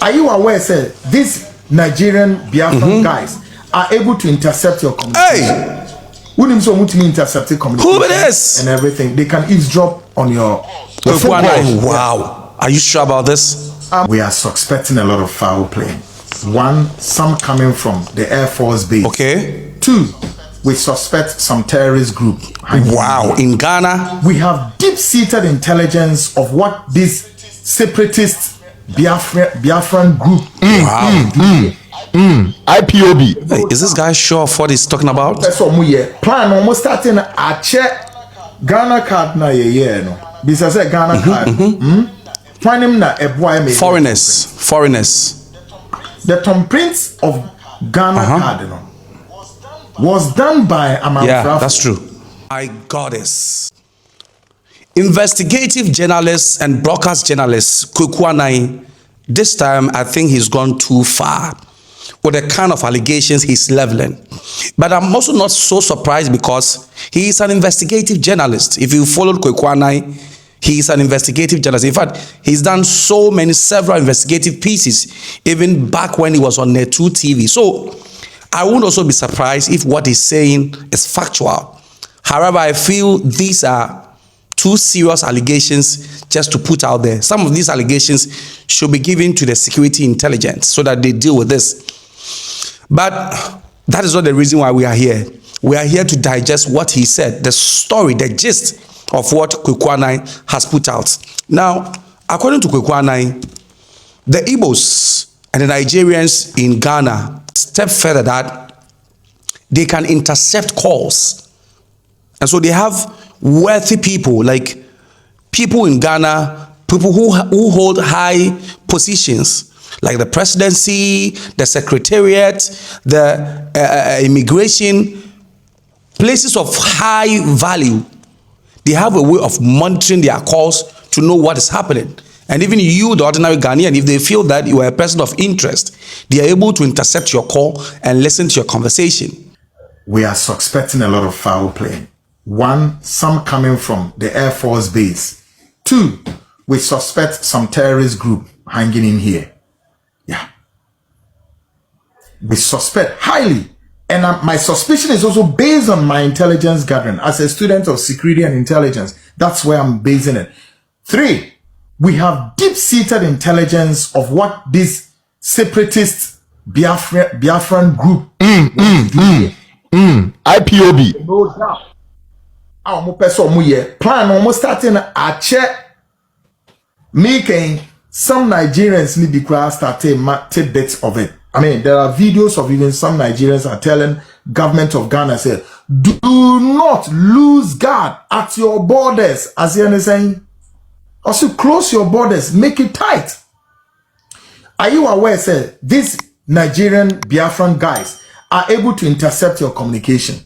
Are you aware, sir, these Nigerian Biafran guys are able to intercept your communication? Hey! Who intercept communication? Who it is? And everything. They can eavesdrop on your phone calls. Wow. Are you sure about this? We are suspecting a lot of foul play. One, some coming from the Air Force base. Okay. Two, we suspect some terrorist group. Wow. In Ghana? We have deep-seated intelligence of what this separatist Biafran group IPOB. Hey, is this guy sure of what he's talking about? That's what we plan almost starting a check Ghana card na ye no. Because I Ghana card. Find him na a boy Foreigners. The thumbprints of Ghana card was done by Amman. Yeah, that's true. My goddess. Investigative journalist and broadcast journalist Kweku Annan, this time I think he's gone too far with the kind of allegations he's leveling. But I'm also not so surprised because he is an investigative journalist. If you followed Kweku Annan, he is an investigative journalist. In fact, he's done several investigative pieces, even back when he was on Net2 TV. So I wouldn't also be surprised if what he's saying is factual. However, I feel these are too serious allegations just to put out there. Some of these allegations should be given to the security intelligence so that they deal with this. But that is not the reason why we are here. We are here to digest what he said, the story, the gist of what Kweku Annan has put out. Now, according to Kweku Annan, the Igbos and the Nigerians in Ghana step further that they can intercept calls. And so they have wealthy people, like people in Ghana, people who hold high positions, like the presidency, the secretariat, the immigration, places of high value. They have a way of monitoring their calls to know what is happening. And even you, the ordinary Ghanaian, if they feel that you are a person of interest, they are able to intercept your call and listen to your conversation. We are suspecting a lot of foul play. One, some coming from the Air Force base. Two, we suspect some terrorist group hanging in here. Yeah. We suspect highly. And my suspicion is also based on my intelligence gathering. As a student of security and intelligence, that's where I'm basing it. Three, we have deep-seated intelligence of what this separatist Biafran group IPOB. No doubt. Plan almost starting a check. Making some Nigerians need the class starting tidbits of it. I mean, there are videos of even some Nigerians are telling government of Ghana, say, do not lose guard at your borders. As you understand, also close your borders, make it tight. Are you aware, sir, these Nigerian Biafran guys are able to intercept your communication?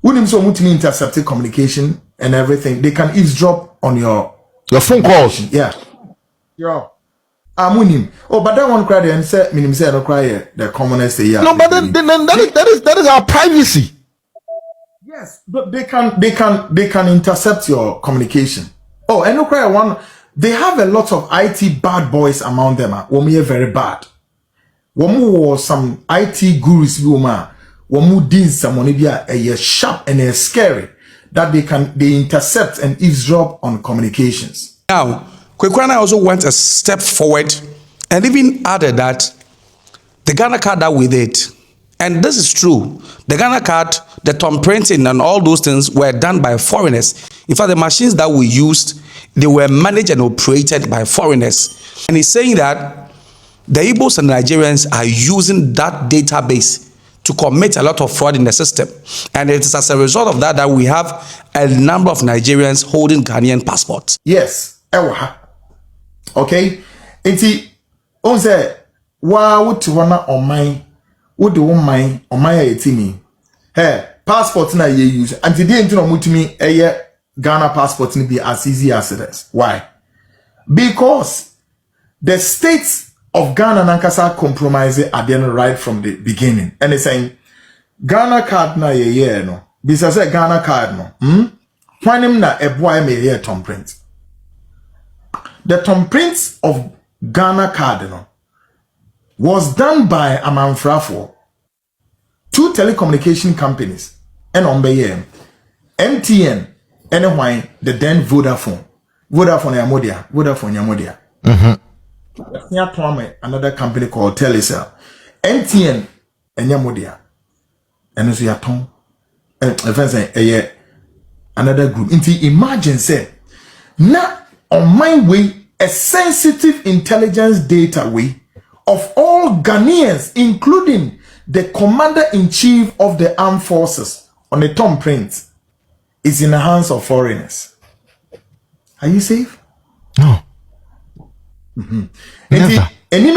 Wouldn't so much intercept communication and everything? They can eavesdrop on your phone calls. Yeah. Yo. Oh, but that one cry and say, I don't cry the commonest year. No, but then that is our privacy. Yes, but they can intercept your communication. Oh, and no cry one. They have a lot of IT bad boys among them. Women are very bad. Women some IT gurus. Women did someone a sharp and a scary that they intercept and eavesdrop on communications. Now, Kweku Annan also went a step forward and even added that the Ghana card that we did, and this is true, the Ghana card, the thumbprinting and all those things were done by foreigners. In fact, the machines that we used, they were managed and operated by foreigners. And he's saying that the Igbos and Nigerians are using that database to commit a lot of fraud in the system. And it is as a result of that we have a number of Nigerians holding Ghanaian passports. Yes. Okay, enti on say wa wuti wana on mine wudi won mine on my etimi hey passport na ye use anti dey enti no mutumi eye Ghana passport ni be as easy as it is. Why? Because the states of Ghana and Nankasa compromise at the end right from the beginning, and they saying Ghana card na ye no bisa say Ghana card no when him na e boy me here thumbprint. The thumbprints of Ghana card, was done by Amanfrafo, 2 telecommunication companies, and on MTN, and why the then Vodafone Yamodia. Another company called Telecel, MTN, and Yamodia, and so Yaton, and another group. Imagine, say, now on my way, a sensitive intelligence data way of all Ghanaians, including the commander-in-chief of the armed forces on the thumbprint, is in the hands of foreigners. Are you safe? No. Never. Any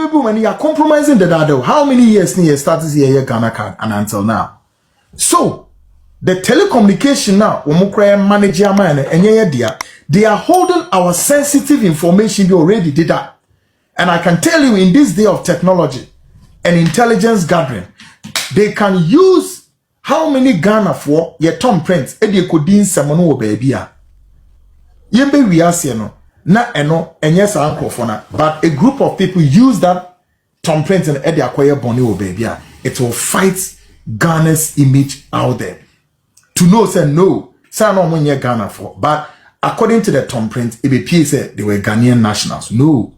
woman you are compromising the data. How many years near started here Ghana card and until now? So the telecommunication now, manager man and they are holding our sensitive information. You already did that. And I can tell you in this day of technology and intelligence gathering, they can use how many Ghana for your Tom Prince, Eddie Kodin Samono baby. Yembe we are no, na eno, and yes, uncle for na, but a group of people use that Tom Prince and Eddie acquire Bonnie baby. It will fight Ghana's image out there. To know, say no, say no when you're Ghana for, but according to the Tom Prince, EBP said they were Ghanaian nationals. No.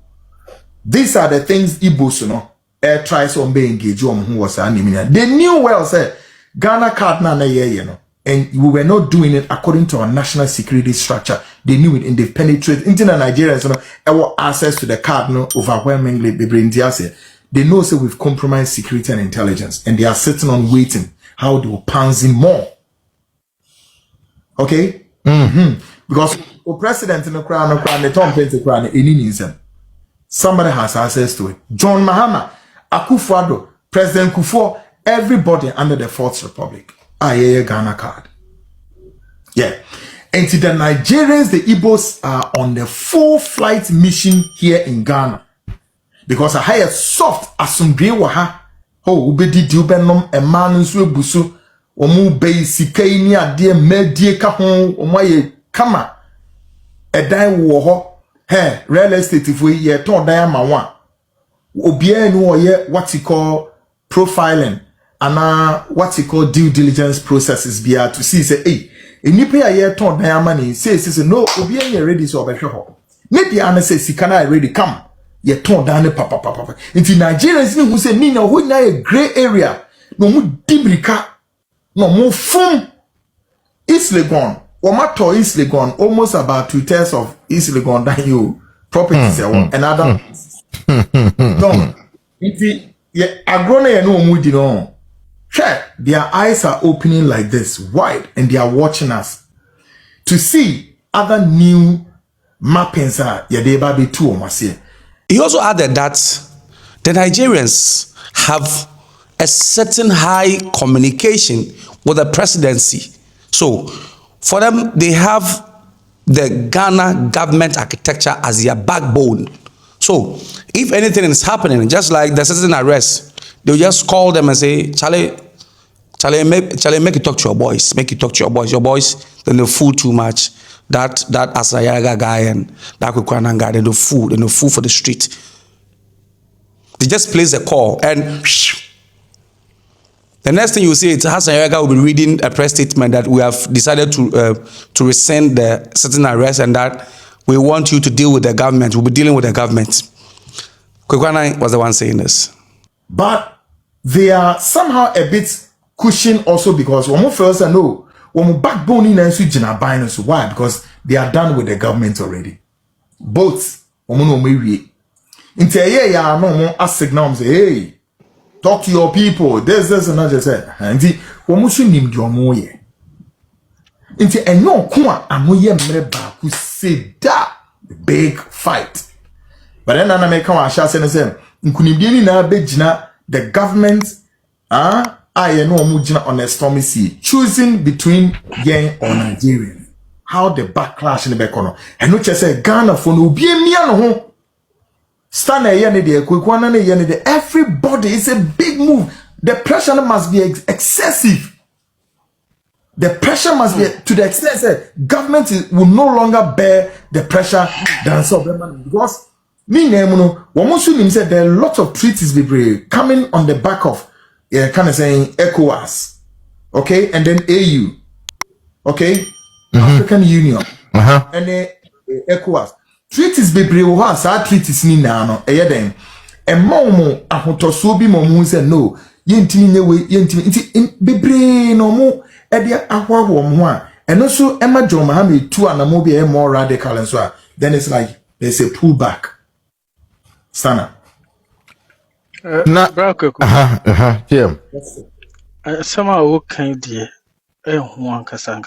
These are the things Igbos, you know, air tries on being engaged on who was an. They knew well, say, Ghana card na you know, and we were not doing it according to our national security structure. They knew it, and they penetrated into the Nigerians, you know, our access to the card, no, overwhelmingly, they know, say, we've compromised security and intelligence, and they are sitting on waiting how they will pounce in more. Okay? Because the president in the crown, the Tom Prince, the crown, any needs them. Somebody has access to it. John Mahama, Akufo-Addo, President Kufuor, everybody under the Fourth Republic. Ghana card. Yeah. And to the Nigerians, the Igbos are on the full flight mission here in Ghana. Because I hire soft asumdwe waha. Oh, ubedi diubenom emanu nsu ebusu. Omu bei sikai ni ade medie ka ho, omu aye kama. Edan wo ho. Hey, real estate if we ye ton dan ma wan. Obia no ye what you call profiling and what you call due diligence processes bia to see say hey, enipa ye ton dan ma ni say no obia ye ready so obehwe ho. Ne dia na say sika na ready come. Ye ton dan ne papa. Inti Nigerians ni who say ni na ho na a gray area. No mu dibrika. No mu fun. East Legon. Omato East Legon, almost about 2/3 of East Legon than you properties and other. No, if you agrone no mudi no, check their eyes are opening like this wide, and they are watching us to see other new mappings. Yadeba be too almost. He also added that the Nigerians have a certain high communication with the presidency, so. For them, they have the Ghana government architecture as their backbone. So, if anything is happening, just like the citizen arrest, they'll just call them and say, Charlie, make you talk to your boys. Make you talk to your boys. Your boys, then they fool too much. That Ayariga guy and that Kweku Annan guy, they fool for the street. They just place a call and the next thing you see, Ayariga will be reading a press statement that we have decided to rescind the certain arrest and that we want you to deal with the government. We'll be dealing with the government. Kweku Annan was the one saying this. But they are somehow a bit cushioned also because when we first know, when we backbone in and so why? Because they are done with the government already. Both, in ya no as signals, hey. Talk to your people. This and that. Just say, and the womusu nim di omo ye. Inti enyo kwa amoye mreba who say that big fight. But then na make come asha say nkunimdi ni na begina the government aye no omo gina on a stormy sea choosing between yen or Nigeria. How the backlash in the bekono. And no say Ghana for no bi emia no ho. Stand everybody is a big move. The pressure must be excessive. The pressure must be to the extent that government will no longer bear the pressure than so because Me no, woman said there are lots of treaties coming on the back of kind of saying ECOWAS, okay, and then AU, okay, African Union, and then ECOWAS. Treaties bebre wo ha sa treaties ni na no then and mo ahotoso bi mo hu say no yentimi nyewe yentimi nti bebre no mo e de ahwaho mo a eno so ema John Mohammed tu anamo bi e more radical and so then it's like there's a pullback sana na Kweku yeah somehow kind dear ho ankasa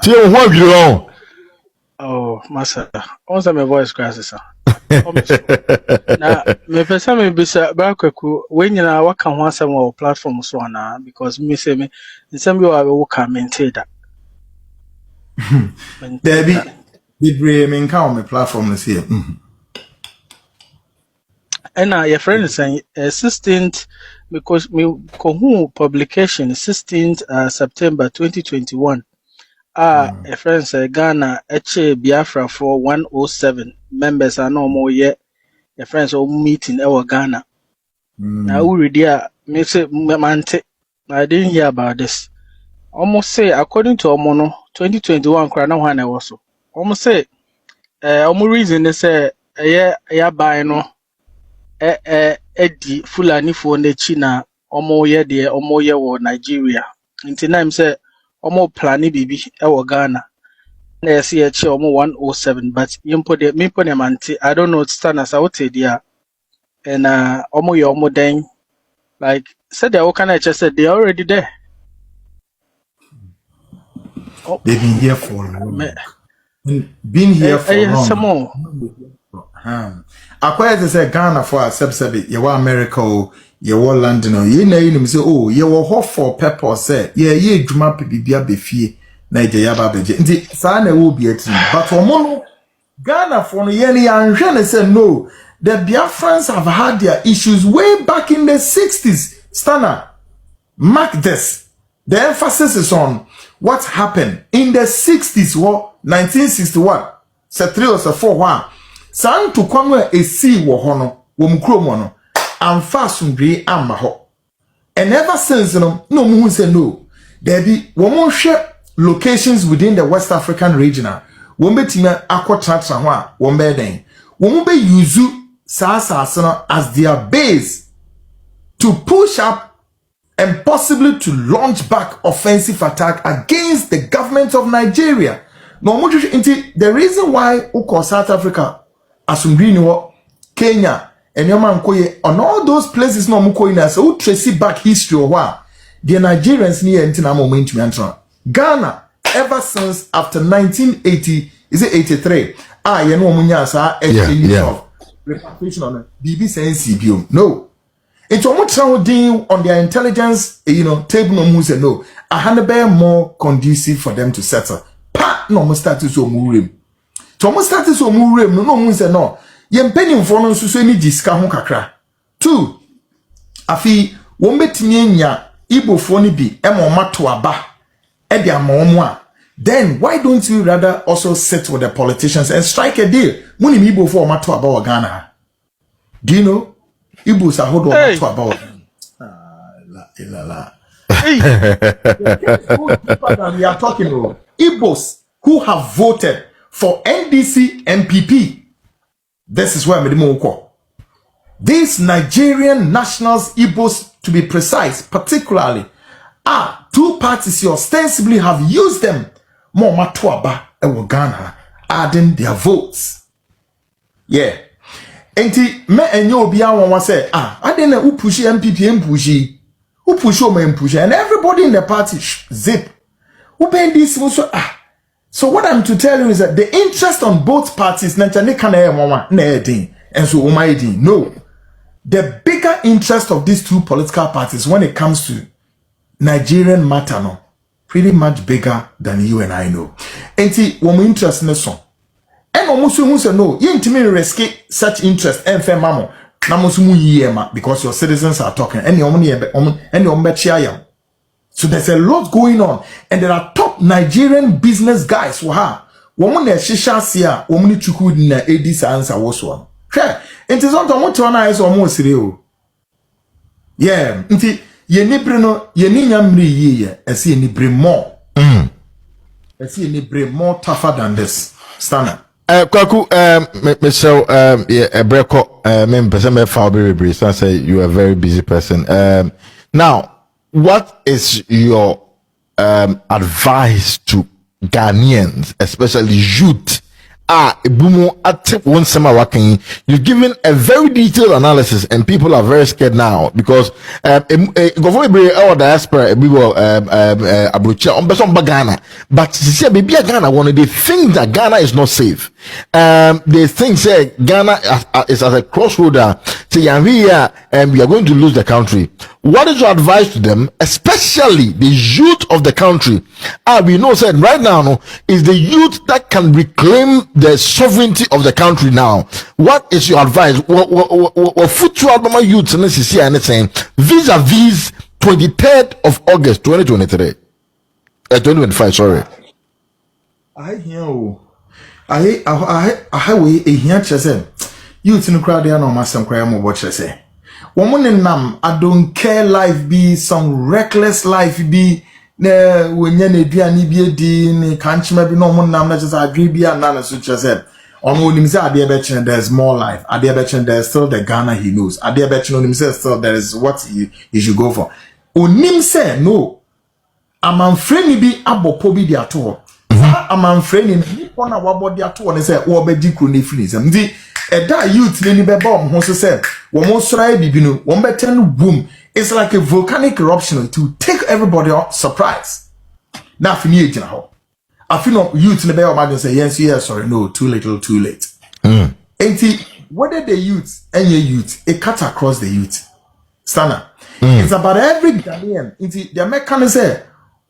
tie ho adwiro oh masa once my voice crashes na me pesa me bisa Kweku we nyina waka ho asem wo platform so na because me say me nsem bi wo ka maintain that Debbie bebre me nka on my platform this here and your friend is saying 16th because me ko publication 16th September 2021 a friend say Ghana eche Biafra for 107 members are no more yet your friends all meeting our Ghana now already me say mante I didn't hear about this almost say according to Omono 2021 krana one also almost say omo reason they say ya buy no edi Fulani for ne China omo ye de omo ye wo Nigeria until time say omo plani bibi e wo Ghana na yesi ye che omo 107 but yimpo de me pone manti I don't know stand as out there and omo ye omo den like said they can I just said they already there. They've been here for long. Been here for long. Some more. Acquired to say Ghana for a subsidy, you were America, you were London, you know, you say, oh, you were hot for pepper, say, yeah, ye drama pibia befi, Nigeria babeje. The Sana will be a team, but for mono Ghana for Yeni and Jeanne said, no, the Biafrans have had their issues way back in the 60s. Stana, mark this. The emphasis is on what happened in the 60s, what 1961, se 3 or se 4 1. San to kwamwe esi wo hono, wo mkromo no, amfa sumbre amma ho. And ever since no mu say no, there be wo mo hwe locations within the West African region, wo betime akotratra ho a wo be den. Wo mo be use sa as their base to push up and possibly to launch back offensive attack against the government of Nigeria. No, the reason why South Africa, Asumbini, Kenya, and Yamankoye, on all those places, no Mukoina, so trace back history or what the Nigerians near Intinamo Mintuantron. Ghana, ever since after 1980, is it 83? You know, Munyasa, repatriation on BBC and CBO. No. It's almost doing on their intelligence, table no moves and no. A handle more conducive for them to settle. Pa no more status or murim. To almost status or murim, no moves and no. Yen penny for no so any discount kakra. 2. Afi, wombetininya, Igbo phone bi, emo matuaba, edia momwa. Then why don't you rather also sit with the politicians and strike a deal? Muni Igbo for matuaba or Ghana. Do you know? Igbos are hold on to about. We are talking about Igbos who have voted for NDC MPP. This is where Medimo. These Nigerian nationals, Igbos to be precise, particularly, are 2 parties who ostensibly have used them more Matuaba and Ghana, adding their votes. Yeah. Enti me enyo obi awon wa say I didn't who push MPP who push and everybody in the party zip who been this so so what I'm to tell you is that the interest on both parties and so no, the bigger interest of these 2 political parties when it comes to Nigerian matter no pretty much bigger than you and I know. Enti wo interest in the song. And almost who say no, you intimate risk such interest and fair mammo. Namosumu yema because your citizens are talking and your money and your mechiayam. So there's a lot going on, and there are top Nigerian business guys who have woman shisha sia womuni chuku na edis answer was one. Inti zonto mo to na eso mo sire o. Yeah, inti ye nibre no ye ni nyamri yiye ese ye nibre more. Ese ye nibre more tougher than this. Standard. Kweku, Michelle, yeah, Breko, me person me Fabi so I say you are a very busy person. Now, what is your advice to Ghanaians, especially youth? Bumo at one summer working. You've given a very detailed analysis, and people are very scared now because go for our diaspora, we will Abuja on Beson Ghana, but see, maybe Ghana one they think that Ghana is not safe. They think say Ghana is at a crossroad. Say we are going to lose the country. What is your advice to them, especially the youth of the country? We know said right now no, is the youth that can reclaim the sovereignty of the country now. What is your advice? What future album youth and this is anything vis-a-vis 23rd of August 2023 2025 sorry. I hear I we a here chese youth no crowd there no masem kwaya mo bo chese woman nam I don't care life be some reckless life be na wonya na aduane bi edi ni kanchima bi no mo nam na chese adwe bi anana so chese ono nim say ade be chen there's more life ade be chen there's still the Ghana he knows ade be chen onim say still there is what he should go for onim say no amanfreni bi abopo bi di ato amanfreni ni pona wabodi ato ne say wo be di kro ne finism ndi eda youth ni be ba ho so say wo mo sora bibi no wo be ten boom. It's like a volcanic eruption to take everybody off surprise. Now fini ejina ho afino youth ne be o ma say yes sorry no too little too late. Enti whether the youth any youth it cut across the youth Stana. It's about every Ghanaian. Enti the American say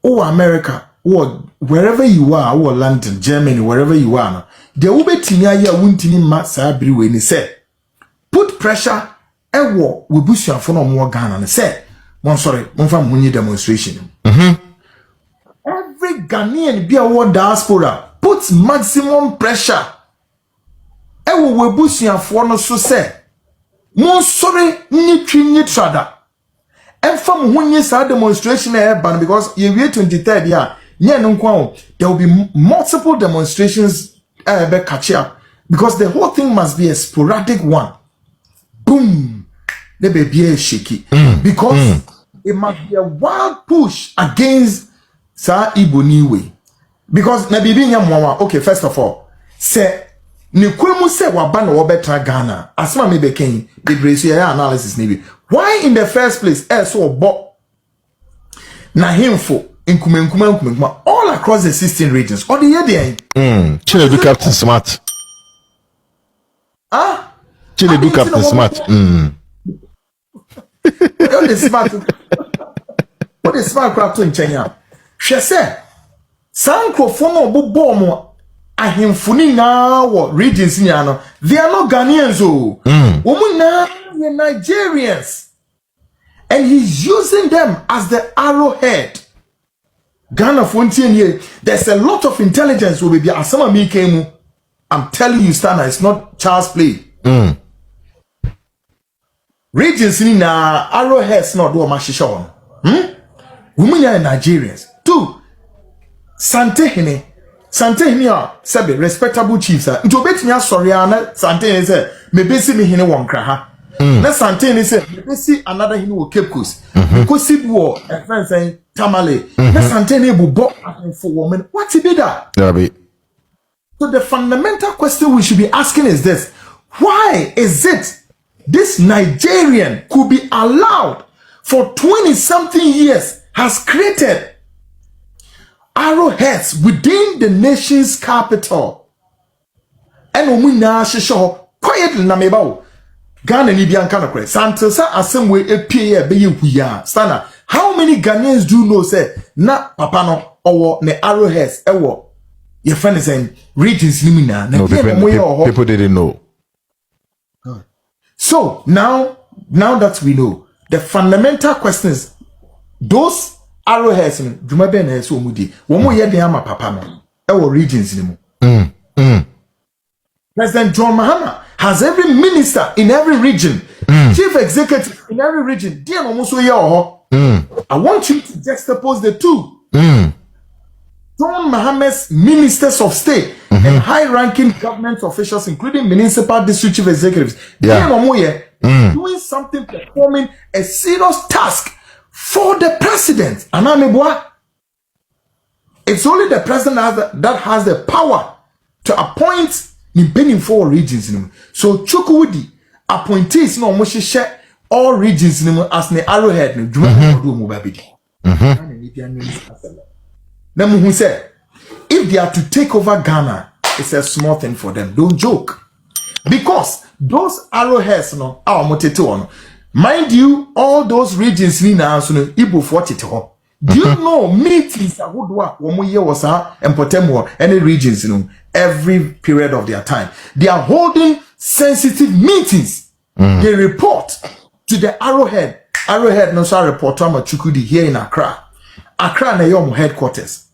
oh America or wherever you are, or London, Germany, wherever you are, there will be tinia ya wuntini ma sabri we ni say. Put pressure ewo we bush your phone on more Ghana and say, one sorry, one from money demonstration. Every Ghanaian be a war diaspora puts maximum pressure. Ewo we bush your phone so say, one sorry, ni trada. And from when you saw demonstration ban because you wait 23rd year. Yeah, no, there will be multiple demonstrations catch up because the whole thing must be a sporadic one. Boom, the baby is shaky because it must be a wild push against Sa Igbo Niwe. Because na bibi nyamwa okay, first of all, say ni kwemu se waba na wobetra Ghana. Asma me beken the brace ya analysis nibi. Why in the first place so bo na himfo Nkuma all across the 16 regions. Or the year Chile do Captain Smart. Chile do Captain Smart. What is smart? What is smart crap in Kenya? She said, Sankrofono Bobomo ahemfuni na wo regions ni ano. They are not Ghanaians oh. Women na Nigerians. And he's using them as the arrowhead. Ghana Fontaine here, there's a lot of intelligence will be asama me came. I'm telling you, Stana, it's not child's play. Regions in arrowheads not do a mashisha. Women are Nigerians. Two, Sante hini are sabi respectable chiefs. Into bet me sorry, Sante say maybe see me hini one kraha. Na Sante say maybe see another hini will Cape Coast. Because see war a friend saying Tamale. Na Sante ne bo for women. What be that? So the fundamental question we should be asking is this: why is it this Nigerian could be allowed for 20-something years has created arrowheads within the nation's capital? And we now show quietly na meba Ghana ni bianca no kre santosa asemwe epie be yehuya stana. How many Ghanaians do you know say na papa no owo ne arrowheads ewo your friend is saying regions limina no, people didn't know. So now that we know, the fundamental question is those arrowheads in Jumabe na so mudi womo ye den ama papa no e wo regions ni mu. President John Mahama has every minister in every region, chief executive in every region. Dear Momuso Yaho, I want you to juxtapose the two. John Mohammed's ministers of state and high-ranking government officials, including municipal district chief executives, doing something, performing a serious task for the president. It's only the president that has the power to appoint in Benin 4 regions. So Chukwudi appointees no almost share all regions as the arrowhead. Then who said, if they are to take over Ghana, it's a small thing for them. Don't joke. Because those arrowheads, no, mind you, all those regions, Igbo 40. Do you know meetings and any regions, every period of their time? They are holding sensitive meetings. They report to the arrowhead. Arrowhead no so report to Chukudi here in Accra. Accra na yom headquarters.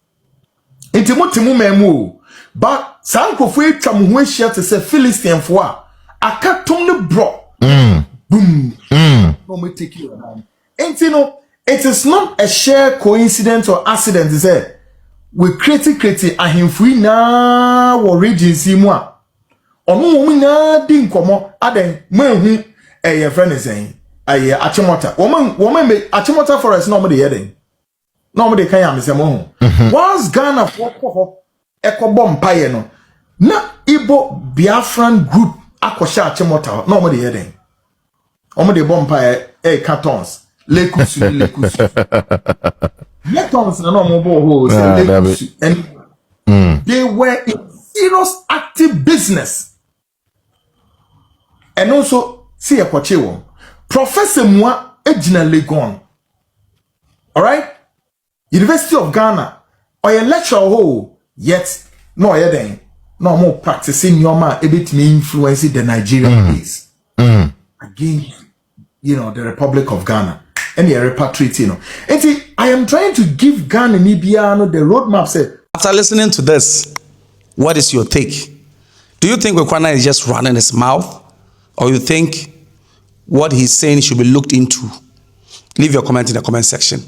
Timu memu. But sankrofo etwa mo ahia te se Philistine fo a akatom ne bro. Boom. No me take you around. It is not a sheer coincidence or accident to say we create ahemfui na wo regions yi mu a ono wo na di nkomo aden manhu your friend is saying aye achimota woman me achimota forest no mo de yeden no mo de kan ya me se mo once Ghana for ekobo mpaye no na Igbo Biafran group akosha achimota no mo de yeden omo de bompaye cartons Lekusu. Letons no more holes and they were in serious active business. And also see a kwachewo. Professor Mwa Ejina Legon. Alright? University of Ghana or a lecture ho yet no yeden no more practicing your man a bit me influencing the Nigerian case. Again, the Republic of Ghana. And the repatriate, And I am trying to give Ghana and Ibiano the roadmap. Said after listening to this, what is your take? Do you think Kweku Annan is just running his mouth, or you think what he's saying should be looked into? Leave your comment in the comment section.